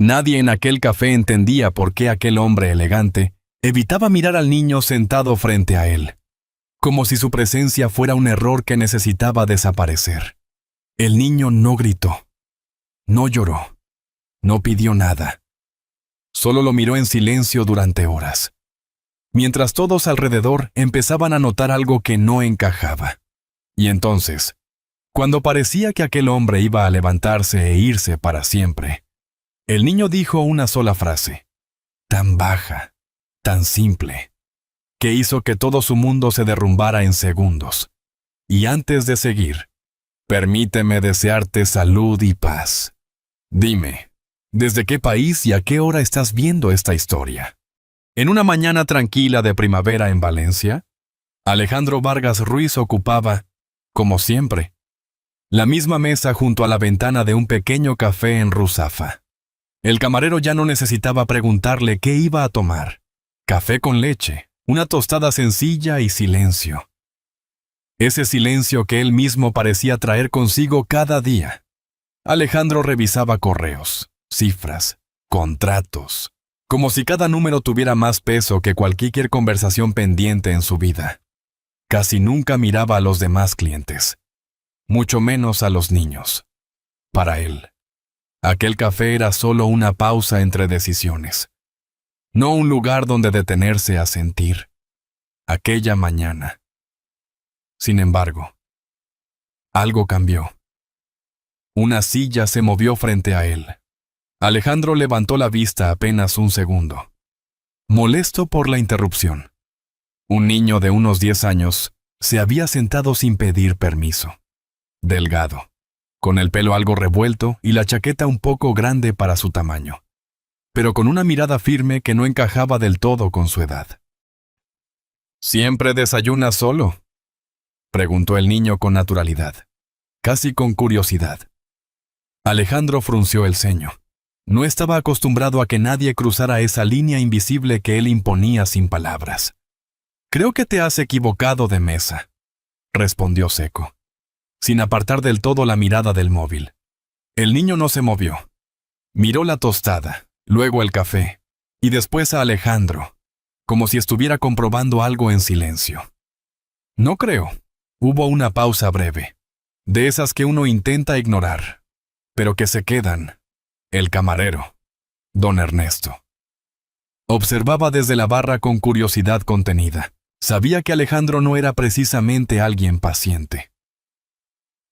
Nadie en aquel café entendía por qué aquel hombre elegante evitaba mirar al niño sentado frente a él, como si su presencia fuera un error que necesitaba desaparecer. El niño no gritó, no lloró, no pidió nada. Solo lo miró en silencio durante horas, mientras todos alrededor empezaban a notar algo que no encajaba. Y entonces, cuando parecía que aquel hombre iba a levantarse e irse para siempre, el niño dijo una sola frase, tan baja, tan simple, que hizo que todo su mundo se derrumbara en segundos. Y antes de seguir, permíteme desearte salud y paz. Dime, ¿desde qué país y a qué hora estás viendo esta historia? En una mañana tranquila de primavera en Valencia, Alejandro Vargas Ruiz ocupaba, como siempre, la misma mesa junto a la ventana de un pequeño café en Ruzafa. El camarero ya no necesitaba preguntarle qué iba a tomar. Café con leche, una tostada sencilla y silencio. Ese silencio que él mismo parecía traer consigo cada día. Alejandro revisaba correos, cifras, contratos, como si cada número tuviera más peso que cualquier conversación pendiente en su vida. Casi nunca miraba a los demás clientes, mucho menos a los niños. Para él, aquel café era solo una pausa entre decisiones, no un lugar donde detenerse a sentir. Aquella mañana. Sin embargo, algo cambió. Una silla se movió frente a él. Alejandro levantó la vista apenas un segundo, molesto por la interrupción. Un niño de unos 10 años se había sentado sin pedir permiso. Delgado, con el pelo algo revuelto y la chaqueta un poco grande para su tamaño, pero con una mirada firme que no encajaba del todo con su edad. ¿Siempre desayunas solo?, preguntó el niño con naturalidad, casi con curiosidad. Alejandro frunció el ceño. No estaba acostumbrado a que nadie cruzara esa línea invisible que él imponía sin palabras. «Creo que te has equivocado de mesa», respondió seco, sin apartar del todo la mirada del móvil. El niño no se movió. Miró la tostada, luego el café, y después a Alejandro, como si estuviera comprobando algo en silencio. «No creo». Hubo una pausa breve, de esas que uno intenta ignorar, pero que se quedan. El camarero, don Ernesto, observaba desde la barra con curiosidad contenida. Sabía que Alejandro no era precisamente alguien paciente.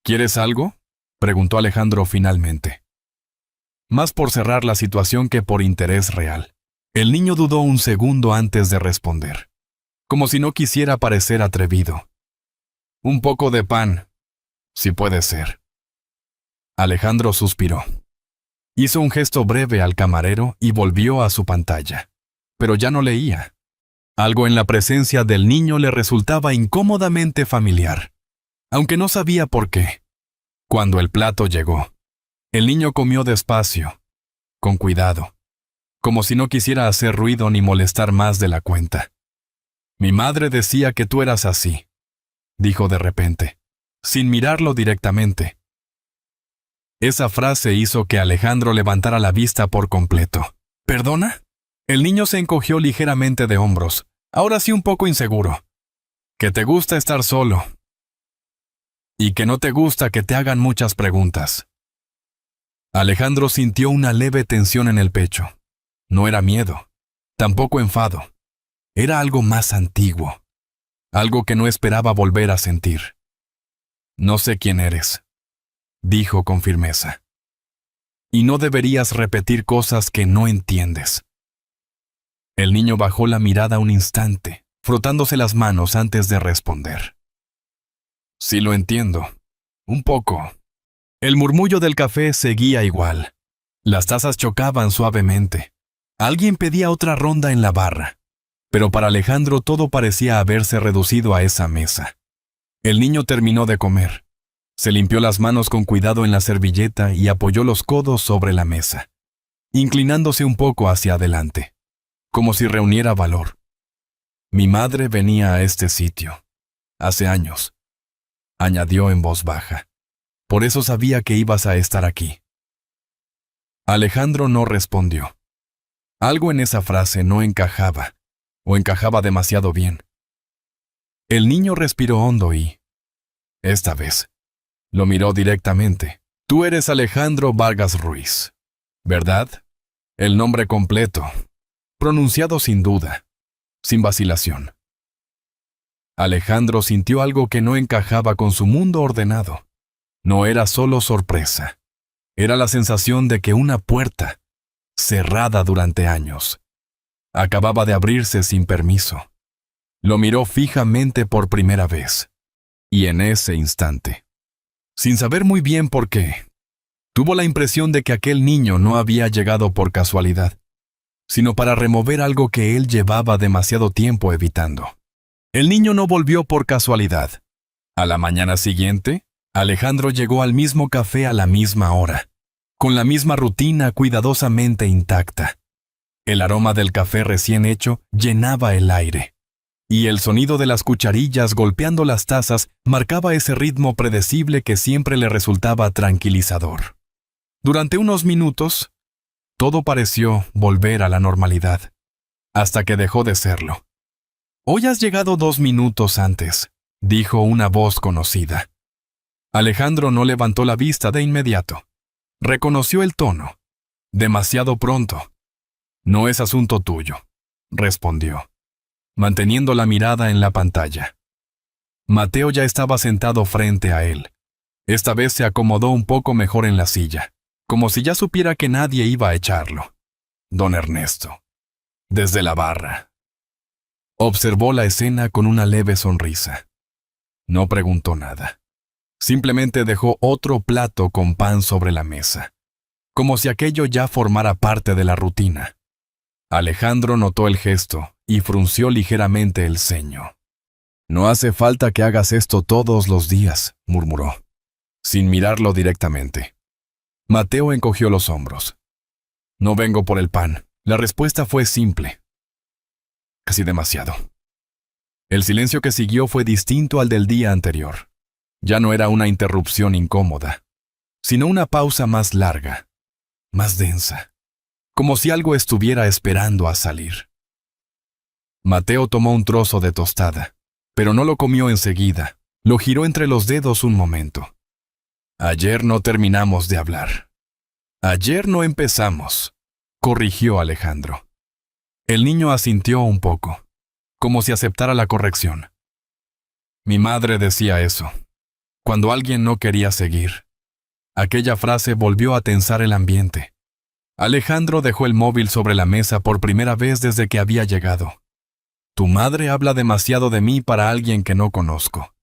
¿Quieres algo?, preguntó Alejandro finalmente. Más por cerrar la situación que por interés real. El niño dudó un segundo antes de responder, como si no quisiera parecer atrevido. «Un poco de pan, si puede ser». Alejandro suspiró. Hizo un gesto breve al camarero y volvió a su pantalla. Pero ya no leía. Algo en la presencia del niño le resultaba incómodamente familiar, aunque no sabía por qué. Cuando el plato llegó, el niño comió despacio, con cuidado, como si no quisiera hacer ruido ni molestar más de la cuenta. «Mi madre decía que tú eras así», dijo de repente, sin mirarlo directamente. Esa frase hizo que Alejandro levantara la vista por completo. «¿Perdona?». El niño se encogió ligeramente de hombros, ahora sí un poco inseguro. «Que te gusta estar solo. Y que no te gusta que te hagan muchas preguntas». Alejandro sintió una leve tensión en el pecho. No era miedo, tampoco enfado. Era algo más antiguo. Algo que no esperaba volver a sentir. «No sé quién eres», dijo con firmeza. «Y no deberías repetir cosas que no entiendes». El niño bajó la mirada un instante, frotándose las manos antes de responder. «Sí lo entiendo. Un poco». El murmullo del café seguía igual. Las tazas chocaban suavemente. Alguien pedía otra ronda en la barra. Pero para Alejandro todo parecía haberse reducido a esa mesa. El niño terminó de comer. Se limpió las manos con cuidado en la servilleta y apoyó los codos sobre la mesa, inclinándose un poco hacia adelante, como si reuniera valor. «Mi madre venía a este sitio, hace años», añadió en voz baja. «Por eso sabía que ibas a estar aquí». Alejandro no respondió. Algo en esa frase no encajaba, o encajaba demasiado bien. El niño respiró hondo y, esta vez, lo miró directamente. Tú eres Alejandro Vargas Ruiz, ¿verdad? El nombre completo, pronunciado sin duda, sin vacilación. Alejandro sintió algo que no encajaba con su mundo ordenado. No era solo sorpresa. Era la sensación de que una puerta, cerrada durante años, acababa de abrirse sin permiso. Lo miró fijamente por primera vez. Y en ese instante, sin saber muy bien por qué, tuvo la impresión de que aquel niño no había llegado por casualidad, sino para remover algo que él llevaba demasiado tiempo evitando. El niño no volvió por casualidad. A la mañana siguiente, Alejandro llegó al mismo café a la misma hora, con la misma rutina cuidadosamente intacta. El aroma del café recién hecho llenaba el aire, y el sonido de las cucharillas golpeando las tazas marcaba ese ritmo predecible que siempre le resultaba tranquilizador. Durante unos minutos, todo pareció volver a la normalidad, hasta que dejó de serlo. «Hoy has llegado 2 minutos antes», dijo una voz conocida. Alejandro no levantó la vista de inmediato. Reconoció el tono. «Demasiado pronto». «No es asunto tuyo», respondió, manteniendo la mirada en la pantalla. Mateo ya estaba sentado frente a él. Esta vez se acomodó un poco mejor en la silla, como si ya supiera que nadie iba a echarlo. Don Ernesto, desde la barra. Observó la escena con una leve sonrisa. No preguntó nada. Simplemente dejó otro plato con pan sobre la mesa, como si aquello ya formara parte de la rutina. Alejandro notó el gesto y frunció ligeramente el ceño. «No hace falta que hagas esto todos los días», murmuró, sin mirarlo directamente. Mateo encogió los hombros. «No vengo por el pan». La respuesta fue simple. Casi demasiado. El silencio que siguió fue distinto al del día anterior. Ya no era una interrupción incómoda, sino una pausa más larga, más densa, como si algo estuviera esperando a salir. Mateo tomó un trozo de tostada, pero no lo comió enseguida. Lo giró entre los dedos un momento. «Ayer no terminamos de hablar». «Ayer no empezamos», corrigió Alejandro. El niño asintió un poco, como si aceptara la corrección. «Mi madre decía eso, cuando alguien no quería seguir». Aquella frase volvió a tensar el ambiente. Alejandro dejó el móvil sobre la mesa por primera vez desde que había llegado. «Tu madre habla demasiado de mí para alguien que no conozco».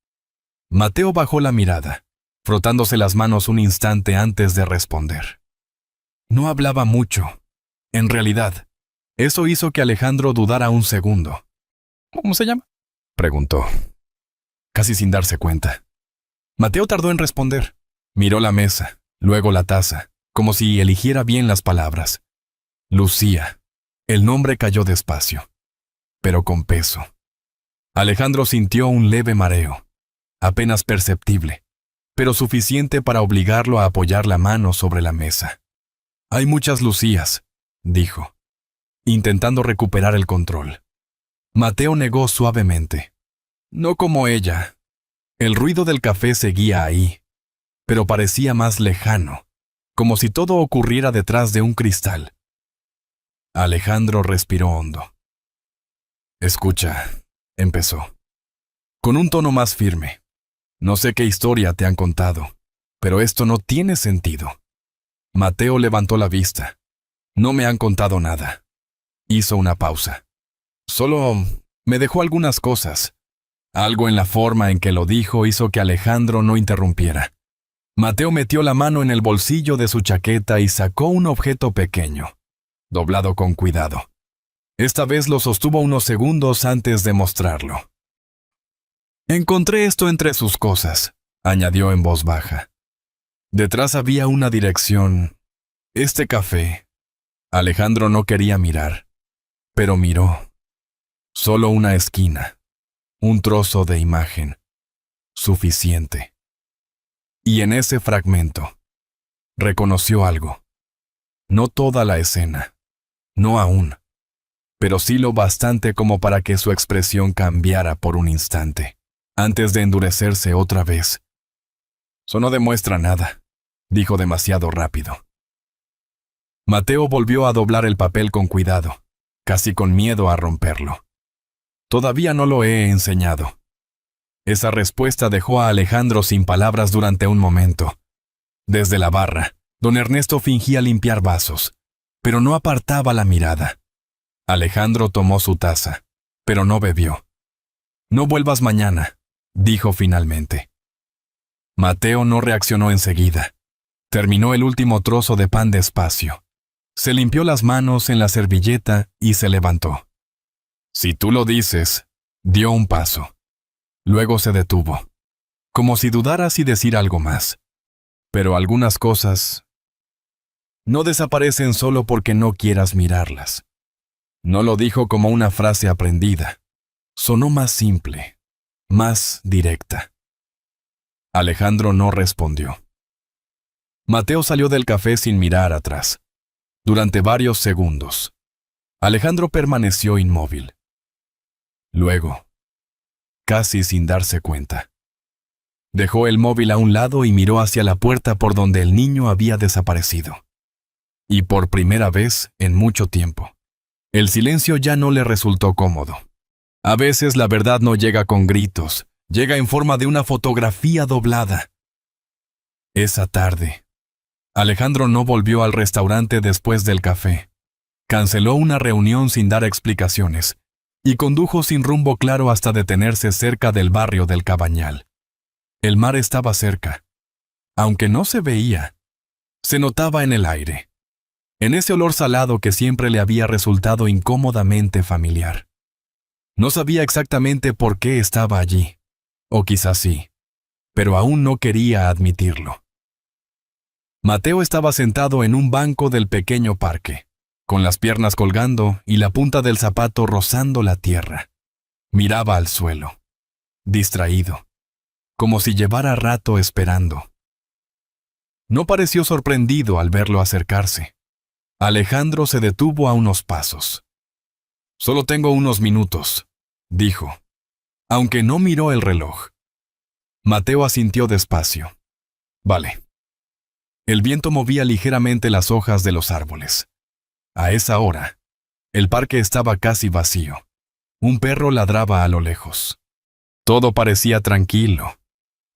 Mateo bajó la mirada, frotándose las manos un instante antes de responder. No hablaba mucho, en realidad. Eso hizo que Alejandro dudara un segundo. «¿Cómo se llama?», preguntó, casi sin darse cuenta. Mateo tardó en responder. Miró la mesa, luego la taza, como si eligiera bien las palabras. «Lucía». El nombre cayó despacio, pero con peso. Alejandro sintió un leve mareo, apenas perceptible, pero suficiente para obligarlo a apoyar la mano sobre la mesa. «Hay muchas Lucías», dijo, intentando recuperar el control. Mateo negó suavemente. «No como ella». El ruido del café seguía ahí, pero parecía más lejano, como si todo ocurriera detrás de un cristal. Alejandro respiró hondo. «Escucha», empezó, con un tono más firme. «No sé qué historia te han contado, pero esto no tiene sentido». Mateo levantó la vista. «No me han contado nada». Hizo una pausa. «Solo me dejó algunas cosas». Algo en la forma en que lo dijo hizo que Alejandro no interrumpiera. Mateo metió la mano en el bolsillo de su chaqueta y sacó un objeto pequeño, doblado con cuidado. Esta vez lo sostuvo unos segundos antes de mostrarlo. «Encontré esto entre sus cosas», añadió en voz baja. Detrás había una dirección. «Este café». Alejandro no quería mirar, pero miró. Solo una esquina, un trozo de imagen. Suficiente. Y en ese fragmento, reconoció algo. No toda la escena, no aún, pero sí lo bastante como para que su expresión cambiara por un instante, antes de endurecerse otra vez. Eso no demuestra nada, dijo demasiado rápido. Mateo volvió a doblar el papel con cuidado, casi con miedo a romperlo. Todavía no lo he enseñado. Esa respuesta dejó a Alejandro sin palabras durante un momento. Desde la barra, don Ernesto fingía limpiar vasos, pero no apartaba la mirada. Alejandro tomó su taza, pero no bebió. No vuelvas mañana, dijo finalmente. Mateo no reaccionó enseguida. Terminó el último trozo de pan despacio. Se limpió las manos en la servilleta y se levantó. Si tú lo dices, dio un paso. Luego se detuvo, como si dudara si decir algo más. Pero algunas cosas no desaparecen solo porque no quieras mirarlas. No lo dijo como una frase aprendida. Sonó más simple, más directa. Alejandro no respondió. Mateo salió del café sin mirar atrás. Durante varios segundos, Alejandro permaneció inmóvil. Luego, casi sin darse cuenta, dejó el móvil a un lado y miró hacia la puerta por donde el niño había desaparecido. Y por primera vez en mucho tiempo, el silencio ya no le resultó cómodo. A veces la verdad no llega con gritos, llega en forma de una fotografía doblada. Esa tarde, Alejandro no volvió al restaurante después del café. Canceló una reunión sin dar explicaciones y condujo sin rumbo claro hasta detenerse cerca del barrio del Cabañal. El mar estaba cerca. Aunque no se veía, se notaba en el aire, en ese olor salado que siempre le había resultado incómodamente familiar. No sabía exactamente por qué estaba allí, o quizás sí, pero aún no quería admitirlo. Mateo estaba sentado en un banco del pequeño parque, con las piernas colgando y la punta del zapato rozando la tierra. Miraba al suelo, distraído, como si llevara rato esperando. No pareció sorprendido al verlo acercarse. Alejandro se detuvo a unos pasos. «Solo tengo unos minutos», dijo, aunque no miró el reloj. Mateo asintió despacio. «Vale». El viento movía ligeramente las hojas de los árboles. A esa hora, el parque estaba casi vacío. Un perro ladraba a lo lejos. Todo parecía tranquilo.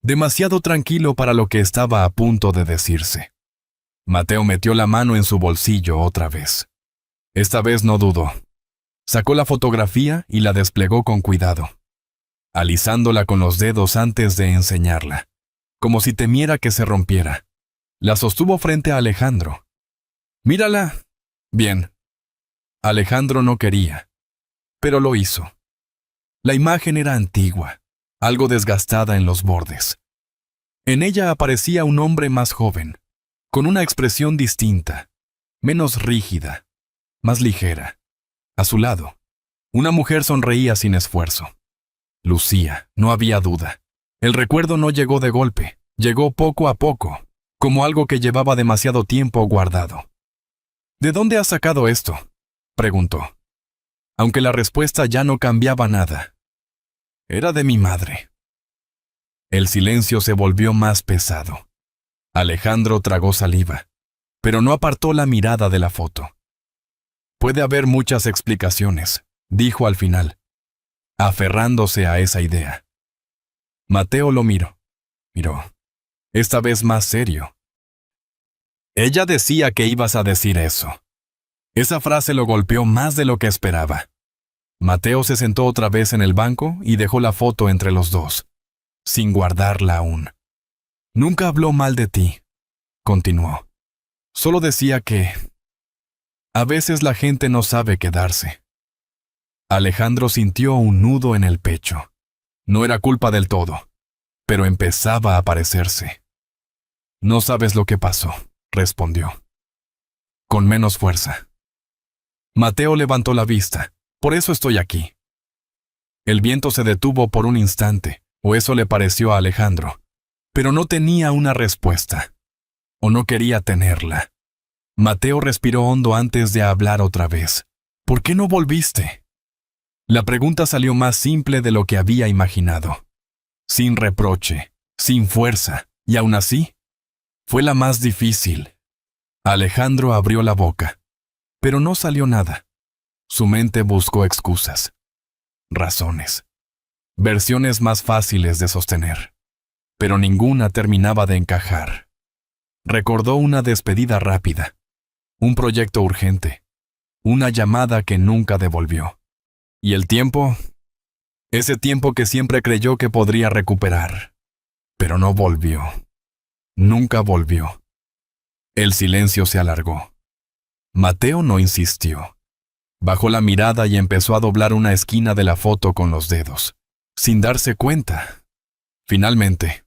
Demasiado tranquilo para lo que estaba a punto de decirse. Mateo metió la mano en su bolsillo otra vez. Esta vez no dudó. Sacó la fotografía y la desplegó con cuidado, alisándola con los dedos antes de enseñarla, como si temiera que se rompiera. La sostuvo frente a Alejandro. «Mírala». «Bien». Alejandro no quería, pero lo hizo. La imagen era antigua, algo desgastada en los bordes. En ella aparecía un hombre más joven, con una expresión distinta, menos rígida, más ligera. A su lado, una mujer sonreía sin esfuerzo. Lucía, no había duda. El recuerdo no llegó de golpe, llegó poco a poco, como algo que llevaba demasiado tiempo guardado. «¿De dónde has sacado esto?», preguntó, aunque la respuesta ya no cambiaba nada. «Era de mi madre». El silencio se volvió más pesado. Alejandro tragó saliva, pero no apartó la mirada de la foto. «Puede haber muchas explicaciones», dijo al final, aferrándose a esa idea. Mateo lo miró, esta vez más serio. «Ella decía que ibas a decir eso». Esa frase lo golpeó más de lo que esperaba. Mateo se sentó otra vez en el banco y dejó la foto entre los dos, sin guardarla aún. «Nunca habló mal de ti», continuó. «Solo decía que a veces la gente no sabe quedarse». Alejandro sintió un nudo en el pecho. No era culpa del todo, pero empezaba a parecerse. «No sabes lo que pasó», respondió, con menos fuerza. Mateo levantó la vista. «Por eso estoy aquí». El viento se detuvo por un instante, o eso le pareció a Alejandro, pero no tenía una respuesta, o no quería tenerla. Mateo respiró hondo antes de hablar otra vez. ¿Por qué no volviste? La pregunta salió más simple de lo que había imaginado. Sin reproche, sin fuerza, y aún así, fue la más difícil. Alejandro abrió la boca, pero no salió nada. Su mente buscó excusas, razones, versiones más fáciles de sostener, pero ninguna terminaba de encajar. Recordó una despedida rápida, un proyecto urgente, una llamada que nunca devolvió. ¿Y el tiempo? Ese tiempo que siempre creyó que podría recuperar, pero no volvió. Nunca volvió. El silencio se alargó. Mateo no insistió. Bajó la mirada y empezó a doblar una esquina de la foto con los dedos, sin darse cuenta. Finalmente,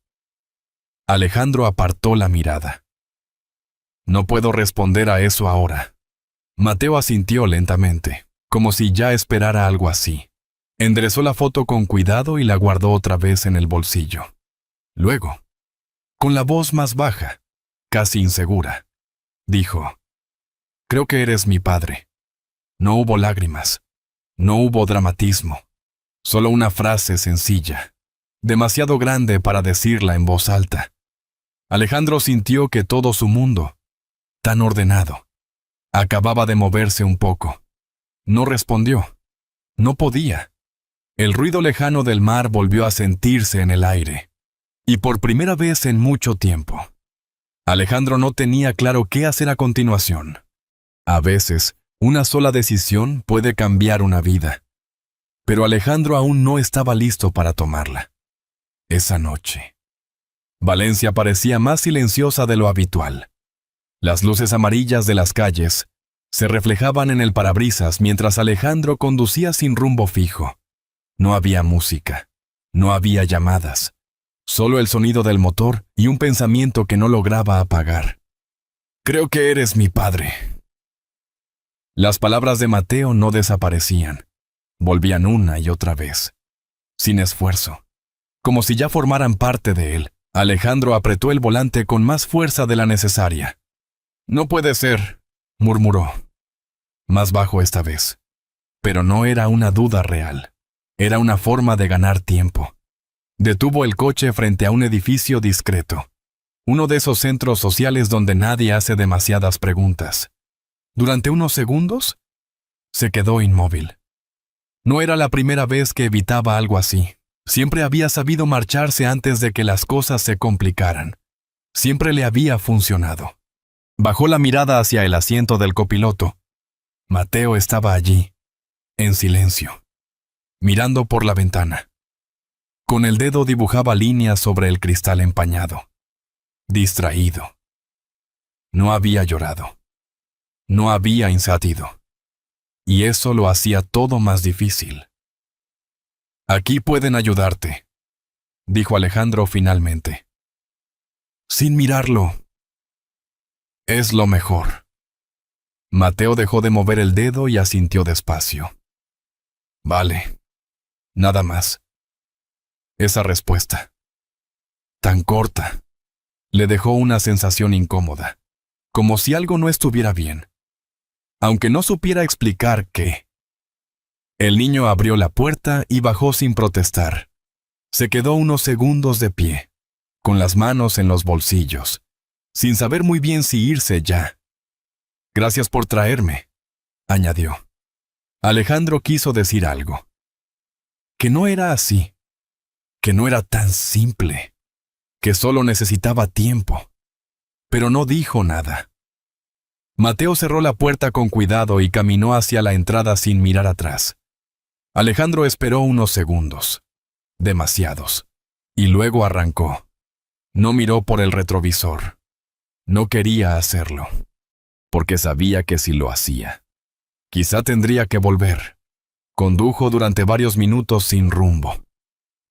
Alejandro apartó la mirada. No puedo responder a eso ahora. Mateo asintió lentamente, como si ya esperara algo así. Enderezó la foto con cuidado y la guardó otra vez en el bolsillo. Luego, con la voz más baja, casi insegura, dijo: «Creo que eres mi padre». No hubo lágrimas, no hubo dramatismo, solo una frase sencilla, demasiado grande para decirla en voz alta. Alejandro sintió que todo su mundo, tan ordenado, acababa de moverse un poco. No respondió. No podía. El ruido lejano del mar volvió a sentirse en el aire. Y por primera vez en mucho tiempo, Alejandro no tenía claro qué hacer a continuación. A veces, una sola decisión puede cambiar una vida. Pero Alejandro aún no estaba listo para tomarla. Esa noche, Valencia parecía más silenciosa de lo habitual. Las luces amarillas de las calles se reflejaban en el parabrisas mientras Alejandro conducía sin rumbo fijo. No había música, no había llamadas, solo el sonido del motor y un pensamiento que no lograba apagar. «Creo que eres mi padre». Las palabras de Mateo no desaparecían, volvían una y otra vez, sin esfuerzo, como si ya formaran parte de él. Alejandro apretó el volante con más fuerza de la necesaria. «No puede ser», murmuró, más bajo esta vez. Pero no era una duda real, era una forma de ganar tiempo. Detuvo el coche frente a un edificio discreto, uno de esos centros sociales donde nadie hace demasiadas preguntas. Durante unos segundos, se quedó inmóvil. No era la primera vez que evitaba algo así. Siempre había sabido marcharse antes de que las cosas se complicaran. Siempre le había funcionado. Bajó la mirada hacia el asiento del copiloto. Mateo estaba allí, en silencio, mirando por la ventana. Con el dedo dibujaba líneas sobre el cristal empañado. Distraído. No había llorado. No había insatido. Y eso lo hacía todo más difícil. «Aquí pueden ayudarte», dijo Alejandro finalmente. Sin mirarlo. «Es lo mejor». Mateo dejó de mover el dedo y asintió despacio. «Vale. Nada más». Esa respuesta, tan corta, le dejó una sensación incómoda, como si algo no estuviera bien, aunque no supiera explicar qué. El niño abrió la puerta y bajó sin protestar. Se quedó unos segundos de pie, con las manos en los bolsillos, sin saber muy bien si irse ya. «Gracias por traerme», añadió. Alejandro quiso decir algo. Que no era así, que no era tan simple, que solo necesitaba tiempo. Pero no dijo nada. Mateo cerró la puerta con cuidado y caminó hacia la entrada sin mirar atrás. Alejandro esperó unos segundos, demasiados, y luego arrancó. No miró por el retrovisor. No quería hacerlo, porque sabía que si lo hacía, quizá tendría que volver. Condujo durante varios minutos sin rumbo,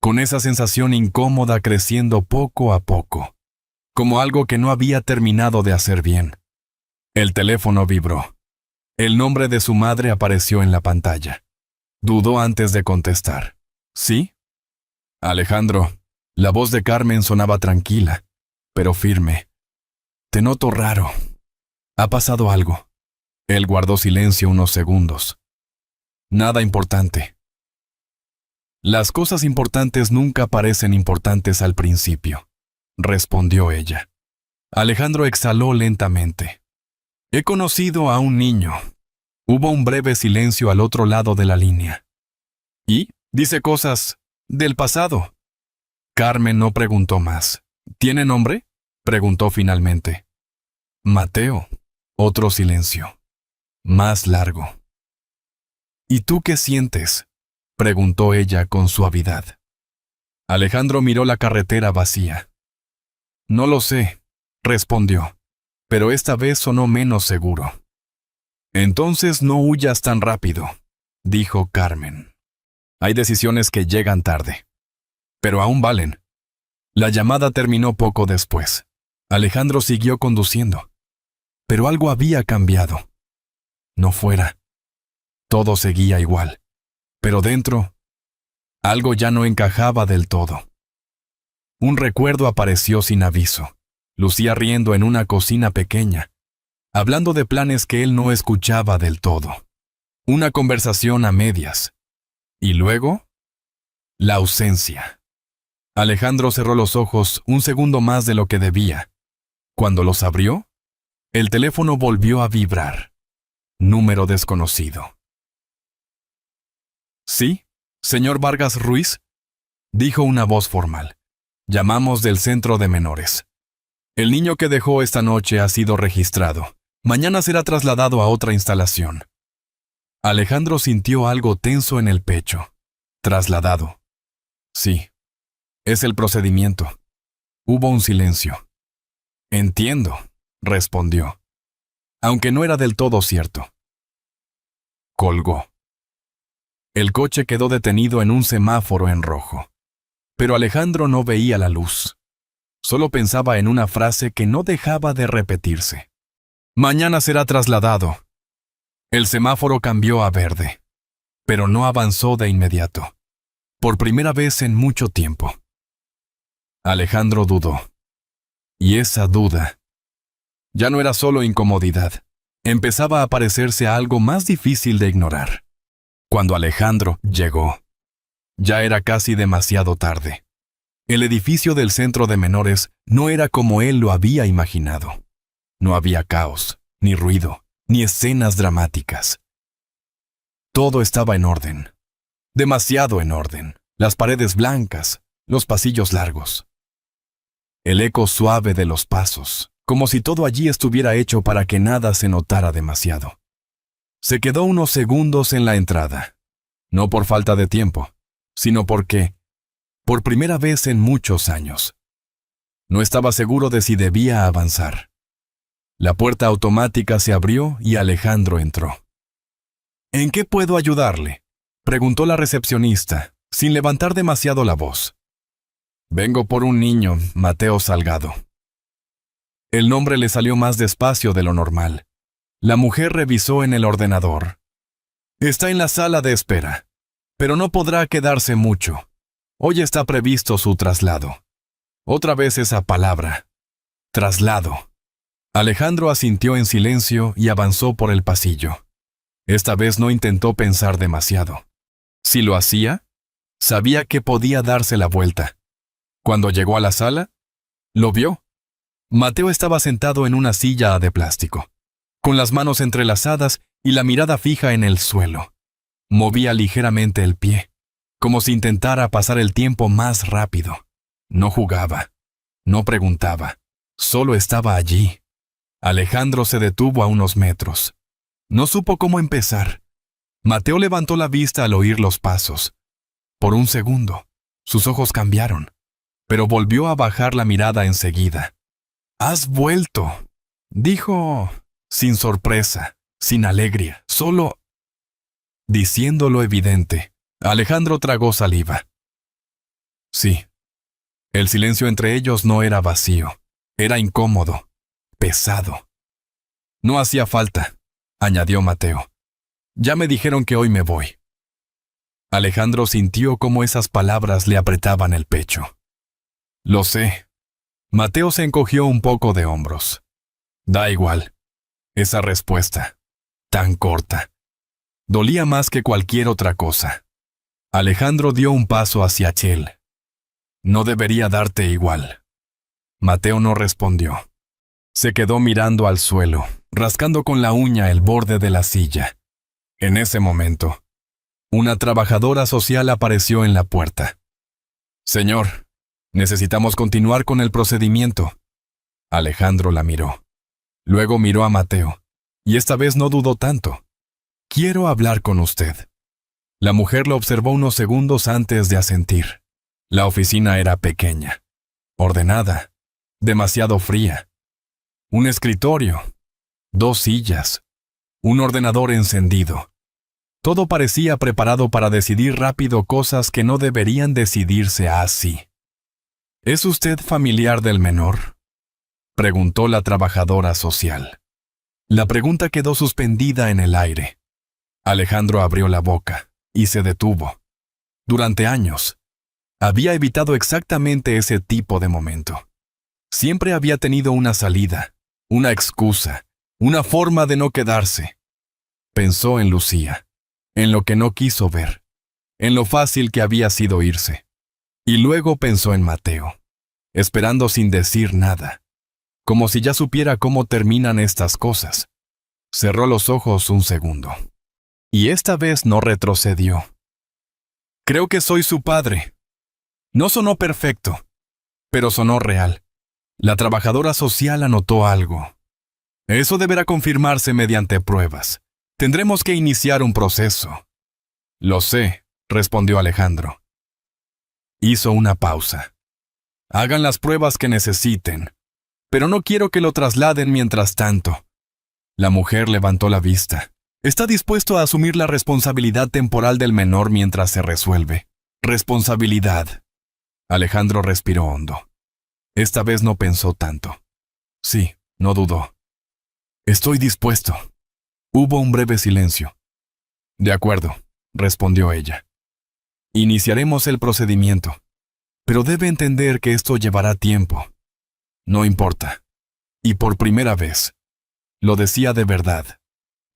con esa sensación incómoda creciendo poco a poco, como algo que no había terminado de hacer bien. El teléfono vibró. El nombre de su madre apareció en la pantalla. Dudó antes de contestar. ¿Sí? «Alejandro». La voz de Carmen sonaba tranquila, pero firme. «Te noto raro». Ha pasado algo. Él guardó silencio unos segundos. Nada importante. Las cosas importantes nunca parecen importantes al principio, respondió ella. Alejandro exhaló lentamente. He conocido a un niño. Hubo un breve silencio al otro lado de la línea. ¿Y? Dice cosas del pasado. Carmen no preguntó más. ¿Tiene nombre? Preguntó finalmente. Mateo. Otro silencio. Más largo. ¿Y tú qué sientes? Preguntó ella con suavidad. Alejandro miró la carretera vacía. No lo sé, respondió, pero esta vez sonó menos seguro. Entonces no huyas tan rápido, dijo Carmen. Hay decisiones que llegan tarde, pero aún valen. La llamada terminó poco después. Alejandro siguió conduciendo, pero algo había cambiado. No fuera. Todo seguía igual, pero dentro, algo ya no encajaba del todo. Un recuerdo apareció sin aviso. Lucía riendo en una cocina pequeña, hablando de planes que él no escuchaba del todo. Una conversación a medias. Y luego, la ausencia. Alejandro cerró los ojos un segundo más de lo que debía. Cuando los abrió, el teléfono volvió a vibrar. Número desconocido. ¿Sí, señor Vargas Ruiz?, dijo una voz formal. Llamamos del centro de menores. El niño que dejó esta noche ha sido registrado. Mañana será trasladado a otra instalación. Alejandro sintió algo tenso en el pecho. Trasladado. Sí. Es el procedimiento. Hubo un silencio. Entiendo, respondió, aunque no era del todo cierto. Colgó. El coche quedó detenido en un semáforo en rojo. Pero Alejandro no veía la luz. Solo pensaba en una frase que no dejaba de repetirse. Mañana será trasladado. El semáforo cambió a verde, pero no avanzó de inmediato. Por primera vez en mucho tiempo. Alejandro dudó. Y esa duda ya no era solo incomodidad. Empezaba a parecerse a algo más difícil de ignorar. Cuando Alejandro llegó, ya era casi demasiado tarde. El edificio del centro de menores no era como él lo había imaginado. No había caos, ni ruido, ni escenas dramáticas. Todo estaba en orden. Demasiado en orden. Las paredes blancas, los pasillos largos. El eco suave de los pasos, como si todo allí estuviera hecho para que nada se notara demasiado. Se quedó unos segundos en la entrada. No por falta de tiempo, sino porque, por primera vez en muchos años, no estaba seguro de si debía avanzar. La puerta automática se abrió y Alejandro entró. ¿En qué puedo ayudarle?, preguntó la recepcionista, sin levantar demasiado la voz. Vengo por un niño, Mateo Salgado. El nombre le salió más despacio de lo normal. La mujer revisó en el ordenador. Está en la sala de espera, pero no podrá quedarse mucho. Hoy está previsto su traslado. Otra vez esa palabra. Traslado. Alejandro asintió en silencio y avanzó por el pasillo. Esta vez no intentó pensar demasiado. Si lo hacía, sabía que podía darse la vuelta. Cuando llegó a la sala, lo vio. Mateo estaba sentado en una silla de plástico, con las manos entrelazadas y la mirada fija en el suelo. Movía ligeramente el pie, como si intentara pasar el tiempo más rápido. No jugaba, no preguntaba, solo estaba allí. Alejandro se detuvo a unos metros. No supo cómo empezar. Mateo levantó la vista al oír los pasos. Por un segundo, sus ojos cambiaron, pero volvió a bajar la mirada enseguida. «¡Has vuelto!», dijo, sin sorpresa, sin alegría, solo diciendo lo evidente. Alejandro tragó saliva. Sí. El silencio entre ellos no era vacío, era incómodo, pesado. No hacía falta, añadió Mateo. Ya me dijeron que hoy me voy. Alejandro sintió cómo esas palabras le apretaban el pecho. Lo sé. Mateo se encogió un poco de hombros. Da igual. Esa respuesta, tan corta, dolía más que cualquier otra cosa. Alejandro dio un paso hacia Chel. No debería darte igual. Mateo no respondió. Se quedó mirando al suelo, rascando con la uña el borde de la silla. En ese momento, una trabajadora social apareció en la puerta. Señor, necesitamos continuar con el procedimiento. Alejandro la miró. Luego miró a Mateo, y esta vez no dudó tanto. Quiero hablar con usted. La mujer lo observó unos segundos antes de asentir. La oficina era pequeña, ordenada, demasiado fría. Un escritorio, 2 sillas, un ordenador encendido. Todo parecía preparado para decidir rápido cosas que no deberían decidirse así. ¿Es usted familiar del menor?, preguntó la trabajadora social. La pregunta quedó suspendida en el aire. Alejandro abrió la boca y se detuvo. Durante años, había evitado exactamente ese tipo de momento. Siempre había tenido una salida, una excusa, una forma de no quedarse. Pensó en Lucía, en lo que no quiso ver, en lo fácil que había sido irse. Y luego pensó en Mateo, esperando sin decir nada, como si ya supiera cómo terminan estas cosas. Cerró los ojos un segundo. Y esta vez no retrocedió. Creo que soy su padre. No sonó perfecto, pero sonó real. La trabajadora social anotó algo. Eso deberá confirmarse mediante pruebas. Tendremos que iniciar un proceso. Lo sé, respondió Alejandro. Hizo una pausa. Hagan las pruebas que necesiten, pero no quiero que lo trasladen mientras tanto. La mujer levantó la vista. Está dispuesto a asumir la responsabilidad temporal del menor mientras se resuelve. Responsabilidad. Alejandro respiró hondo. Esta vez no pensó tanto. Sí, no dudó. Estoy dispuesto. Hubo un breve silencio. De acuerdo, respondió ella. Iniciaremos el procedimiento, pero debe entender que esto llevará tiempo. No importa. Y por primera vez, lo decía de verdad.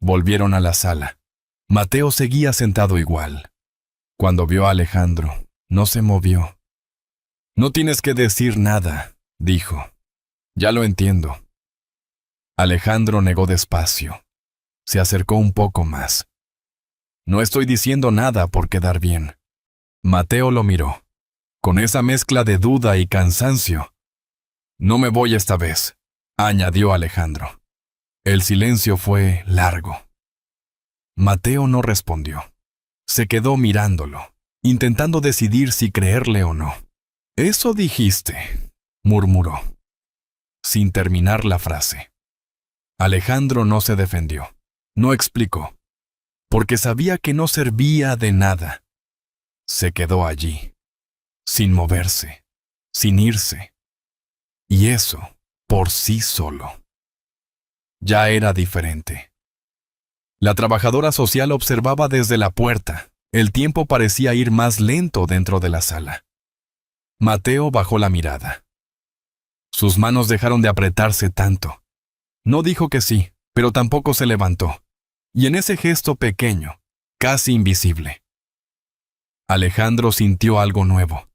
Volvieron a la sala. Mateo seguía sentado igual. Cuando vio a Alejandro, no se movió. No tienes que decir nada, dijo. Ya lo entiendo. Alejandro negó despacio. Se acercó un poco más. No estoy diciendo nada por quedar bien. Mateo lo miró, con esa mezcla de duda y cansancio. No me voy esta vez, añadió Alejandro. El silencio fue largo. Mateo no respondió. Se quedó mirándolo, intentando decidir si creerle o no. «Eso dijiste», murmuró, sin terminar la frase. Alejandro no se defendió, no explicó, porque sabía que no servía de nada. Se quedó allí, sin moverse, sin irse. Y eso, por sí solo, ya era diferente. La trabajadora social observaba desde la puerta. El tiempo parecía ir más lento dentro de la sala. Mateo bajó la mirada. Sus manos dejaron de apretarse tanto. No dijo que sí, pero tampoco se levantó. Y en ese gesto pequeño, casi invisible, Alejandro sintió algo nuevo.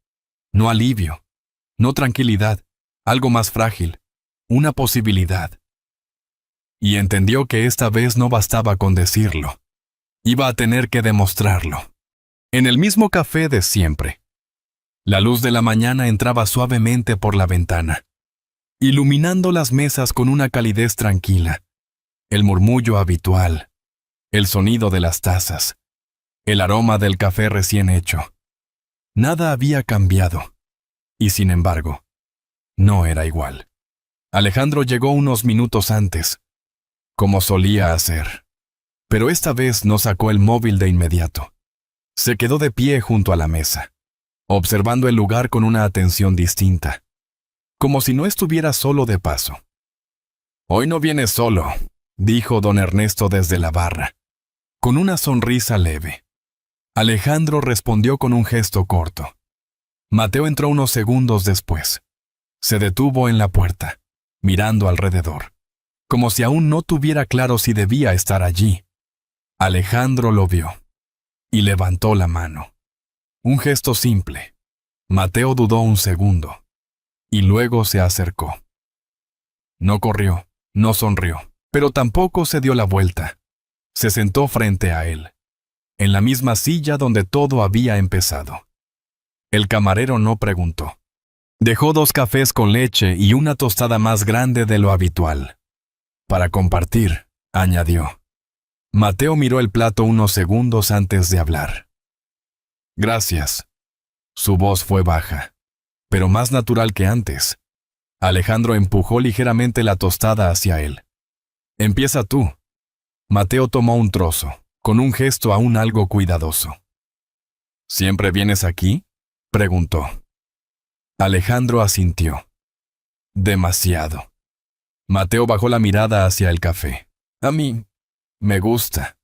No alivio, no tranquilidad, algo más frágil, una posibilidad. Y entendió que esta vez no bastaba con decirlo. Iba a tener que demostrarlo. En el mismo café de siempre. La luz de la mañana entraba suavemente por la ventana, iluminando las mesas con una calidez tranquila. El murmullo habitual, el sonido de las tazas, el aroma del café recién hecho. Nada había cambiado. Y sin embargo, no era igual. Alejandro llegó unos minutos antes, como solía hacer. Pero esta vez no sacó el móvil de inmediato. Se quedó de pie junto a la mesa, observando el lugar con una atención distinta, como si no estuviera solo de paso. «Hoy no vienes solo», dijo don Ernesto desde la barra, con una sonrisa leve. Alejandro respondió con un gesto corto. Mateo entró unos segundos después. Se detuvo en la puerta, mirando alrededor. como si aún no tuviera claro si debía estar allí. Alejandro lo vio y levantó la mano. Un gesto simple. Mateo dudó un segundo y luego se acercó. No corrió, no sonrió, pero tampoco se dio la vuelta. Se sentó frente a él, en la misma silla donde todo había empezado. El camarero no preguntó. Dejó 2 cafés con leche y una tostada más grande de lo habitual. Para compartir, añadió. Mateo miró el plato unos segundos antes de hablar. Gracias. Su voz fue baja, pero más natural que antes. Alejandro empujó ligeramente la tostada hacia él. Empieza tú. Mateo tomó un trozo, con un gesto aún algo cuidadoso. ¿Siempre vienes aquí?, preguntó. Alejandro asintió. Demasiado. Mateo bajó la mirada hacia el café. A mí me gusta.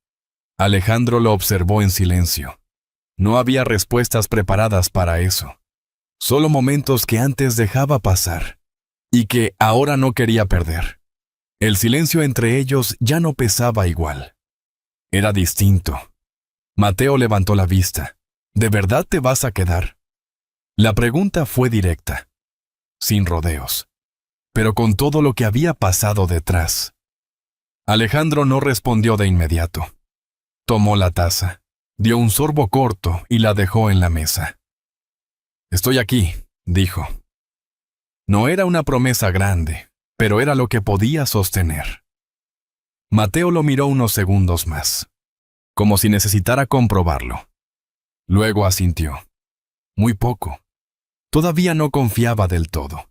Alejandro lo observó en silencio. No había respuestas preparadas para eso. Solo momentos que antes dejaba pasar y que ahora no quería perder. El silencio entre ellos ya no pesaba igual. Era distinto. Mateo levantó la vista. ¿De verdad te vas a quedar? La pregunta fue directa, sin rodeos, pero con todo lo que había pasado detrás. Alejandro no respondió de inmediato. Tomó la taza, dio un sorbo corto y la dejó en la mesa. Estoy aquí, dijo. No era una promesa grande, pero era lo que podía sostener. Mateo lo miró unos segundos más, como si necesitara comprobarlo. Luego asintió. Muy poco. Todavía no confiaba del todo,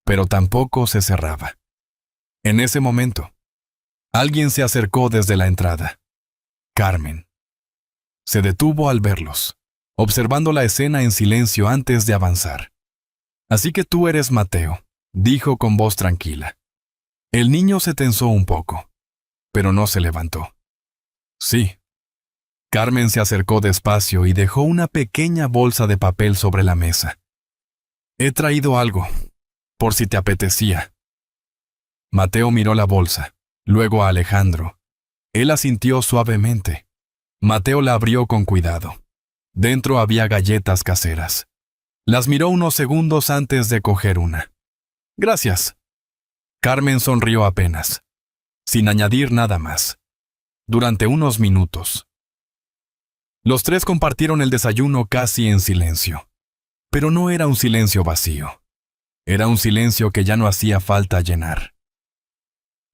pero tampoco se cerraba. En ese momento, alguien se acercó desde la entrada. Carmen. Se detuvo al verlos, observando la escena en silencio antes de avanzar. Así que tú eres Mateo, dijo con voz tranquila. El niño se tensó un poco, pero no se levantó. Sí. Carmen se acercó despacio y dejó una pequeña bolsa de papel sobre la mesa. He traído algo, por si te apetecía. Mateo miró la bolsa, luego a Alejandro. Él asintió suavemente. Mateo la abrió con cuidado. Dentro había galletas caseras. Las miró unos segundos antes de coger una. Gracias. Carmen sonrió apenas, sin añadir nada más. Durante unos minutos. Los 3 compartieron el desayuno casi en silencio. Pero no era un silencio vacío. Era un silencio que ya no hacía falta llenar.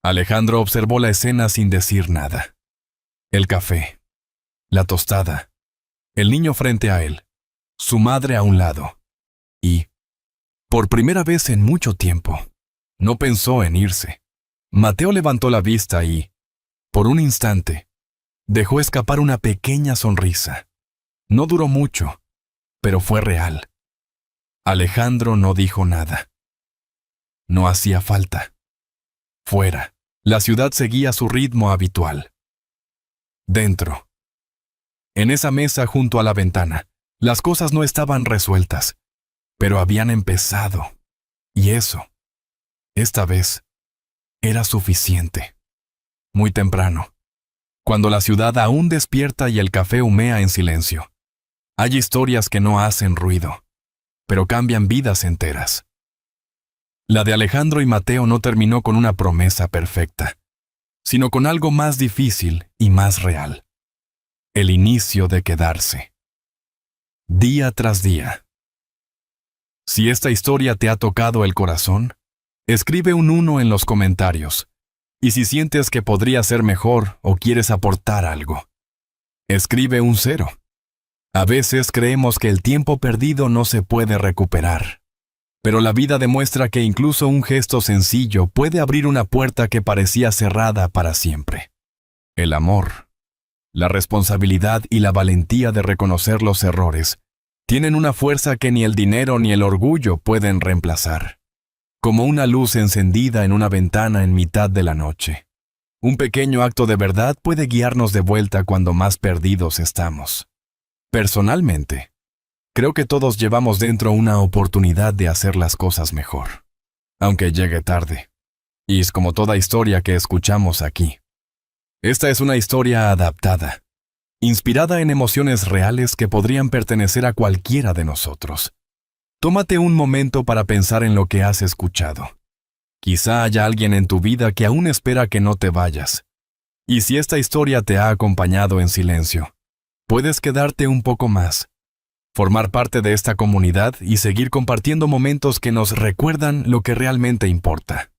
Alejandro observó la escena sin decir nada. El café, la tostada, el niño frente a él, su madre a un lado. Y, por primera vez en mucho tiempo, no pensó en irse. Mateo levantó la vista y, por un instante, dejó escapar una pequeña sonrisa. No duró mucho, pero fue real. Alejandro no dijo nada. No hacía falta. Fuera, la ciudad seguía su ritmo habitual. Dentro. En esa mesa junto a la ventana, las cosas no estaban resueltas, pero habían empezado. Y eso, esta vez, era suficiente. Muy temprano, cuando la ciudad aún despierta y el café humea en silencio. Hay historias que no hacen ruido, pero cambian vidas enteras. La de Alejandro y Mateo no terminó con una promesa perfecta, sino con algo más difícil y más real. El inicio de quedarse. Día tras día. Si esta historia te ha tocado el corazón, escribe un 1 en los comentarios. Y si sientes que podría ser mejor o quieres aportar algo, escribe un 0. A veces creemos que el tiempo perdido no se puede recuperar. Pero la vida demuestra que incluso un gesto sencillo puede abrir una puerta que parecía cerrada para siempre. El amor, la responsabilidad y la valentía de reconocer los errores tienen una fuerza que ni el dinero ni el orgullo pueden reemplazar. Como una luz encendida en una ventana en mitad de la noche. Un pequeño acto de verdad puede guiarnos de vuelta cuando más perdidos estamos. Personalmente, creo que todos llevamos dentro una oportunidad de hacer las cosas mejor, aunque llegue tarde. Y es como toda historia que escuchamos aquí. Esta es una historia adaptada, inspirada en emociones reales que podrían pertenecer a cualquiera de nosotros. Tómate un momento para pensar en lo que has escuchado. Quizá haya alguien en tu vida que aún espera que no te vayas. Y si esta historia te ha acompañado en silencio, puedes quedarte un poco más, formar parte de esta comunidad y seguir compartiendo momentos que nos recuerdan lo que realmente importa.